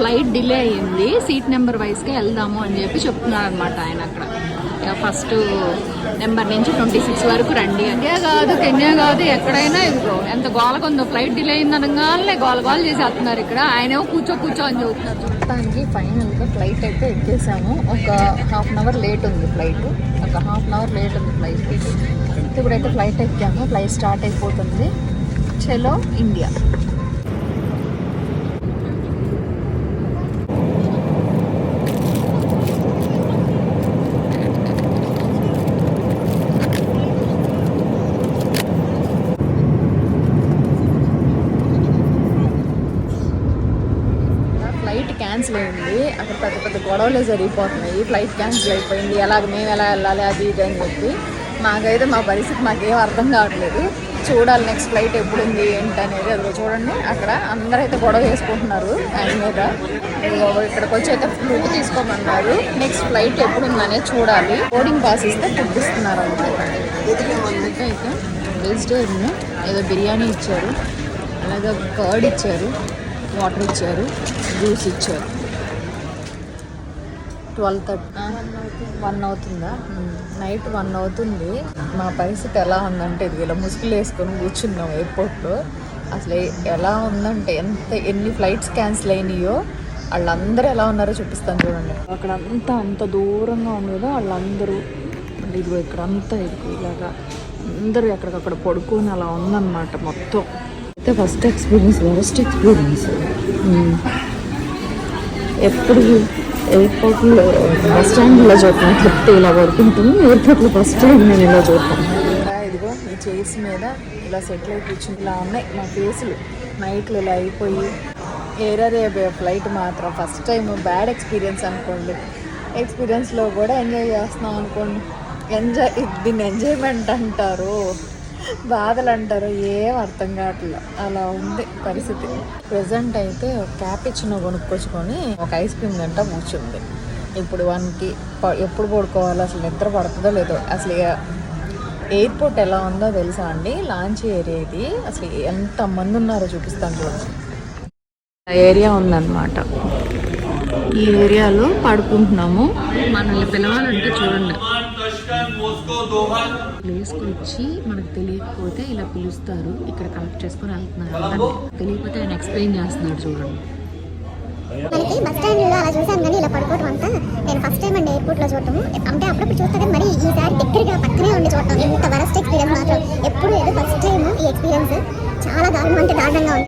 Flight delay అయ్యింది, seat number వైజ్గా వెళ్దాము అని చెప్పి చెప్తున్నారు అనమాట ఆయన. అక్కడ ఫస్ట్ నెంబర్ నుంచి 26 వరకు రండి. ఇండియా కాదు, కెన్యా కాదు, ఎక్కడైనా ఇదిగో ఎంత గోలగా ఉందో. ఫ్లైట్ డిలే అయింది అనగానే గోల చేసేస్తున్నారు ఇక్కడ. ఆయనేమో కూర్చో అని చెబుతున్నారు. మొత్తానికి ఫైనల్గా ఫ్లైట్ అయితే ఎక్కేసాము. ఒక హాఫ్ అన్ అవర్ లేట్ ఉంది ఫ్లైట్, ఇప్పుడైతే ఫ్లైట్ ఎక్కాము. ఫ్లైట్ స్టార్ట్ అయిపోతుంది. చలో ఇండియా. ఫ్లైట్ క్యాన్సిల్ అయింది. అక్కడ పెద్ద గొడవలే జరిగిపోతున్నాయి. ఫ్లైట్ క్యాన్సిల్ అయిపోయింది, మేము ఎలా వెళ్ళాలి అది ఇది అని చెప్పి. మాకైతే మా పరిస్థితి మాకేం అర్థం కావట్లేదు. చూడాలి నెక్స్ట్ ఫ్లైట్ ఎప్పుడు ఉంది ఏంటనేది. అదిగో చూడండి, అక్కడ అందరైతే గొడవ చేసుకుంటున్నారు ఆయన మీద. ఇక్కడికి వచ్చి అయితే ఫుడ్ తీసుకోమన్నారు. నెక్స్ట్ ఫ్లైట్ ఎప్పుడు ఉందనేది చూడాలి. బోర్డింగ్ పాస్ ఇస్తే ఫుడ్ ఇస్తున్నారు అనమాట. అయితే వెజిటేరియన్ ఏదో బిర్యానీ ఇచ్చారు, అలాగే కర్డ్ ఇచ్చారు, వాటర్ ఇచ్చారు, జ్యూస్ ఇచ్చారు. 12:30 1 అవుతుందా? నైట్ 1 అవుతుంది. మా పరిస్థితి ఎలా ఉందంటే ఇది ఇలా ముసుగులు వేసుకొని కూర్చున్నాం ఎయిర్పోర్ట్లో. అసలు ఎలా ఉందంటే ఎన్ని ఫ్లైట్స్ క్యాన్సిల్ అయినాయో వాళ్ళందరూ ఎలా ఉన్నారో చూపిస్తాను చూడండి. అక్కడ అంత దూరంగా ఉంది కదా వాళ్ళందరూ. ఇదిగో ఇక్కడంతా ఇలాగా అందరూ ఎక్కడికక్కడ పడుకొని అలా ఉందన్నమాట మొత్తం. అయితే వరస్ట్ ఎక్స్పీరియన్స్. ఎప్పుడు ఎయిర్పోర్ట్లో బస్ స్టాండ్ ఇలా చూడటం చెప్తే ఇలా పడుకుంటుంది. ఎయిర్పోర్ట్లో ఫస్ట్ టైం నేను ఇలా చూడటం. ఇదిగో ఈ చైర్స్ మీద ఇలా సెటిల్ అయి కూర్చుని ఇలా ఉన్నాయి మా ఫేసులు. నైట్లు ఇలా అయిపోయి ఎయిర్ అరేబియా ఫ్లైట్ మాత్రం ఫస్ట్ టైం బ్యాడ్ ఎక్స్పీరియన్స్ అనుకోండి. ఎక్స్పీరియన్స్లో కూడా ఎంజాయ్ చేస్తున్నాం అనుకోండి. దీన్ని ఎంజాయ్మెంట్ అంటారు, బాధలు అంటారు, ఏం అర్థం కావట్లేదు. అలా ఉంది పరిస్థితి. ప్రెజెంట్ అయితే క్యాపిచినో కొనుక్కొచ్చుకొని ఒక ఐస్ క్రీమ్ గంట కూర్చుంది. ఇప్పుడు 1కి ఎప్పుడు పడుకోవాలో అసలు నిద్ర పడుతుందో లేదో. అసలు ఎయిర్పోర్ట్ ఎలా ఉందో తెలుసా అండి? లాంచ్ ఏరియా ఇది. అసలు ఎంతమంది ఉన్నారో చూపిస్తాను చూడండి. ఏరియా ఉందన్నమాట. ఈ ఏరియాలో పడుకుంటున్నాము. మనల్ని పిలవాలంటే చూడండి, ప్లేస్కి వచ్చి మనకు తెలియకపోతే ఇలా పిలుస్తారు. ఇక్కడ కలెక్ట్ చేసుకొని వెళ్తున్నారు. తెలియకపోతే ఆయన ఎక్స్ప్లెయిన్ చేస్తున్నాడు చూడండి. మనకి బస్ స్టాండ్లో అలా చూసాను కానీ ఇలా పడుకోవడం అంతా నేను ఫస్ట్ టైం అండి ఎయిర్పోర్ట్లో చూడటము. అంటే అప్పుడప్పుడు చూస్తే మరి ఈసారి దగ్గరగా పక్కనే ఉండి చూడటం. ఇంత వరస్ట్ ఎక్స్పీరియన్స్ మాత్రం ఎప్పుడు ఏదో ఫస్ట్ టైం. ఈ ఎక్స్పీరియన్స్ చాలా దారుణంగా ఉంది.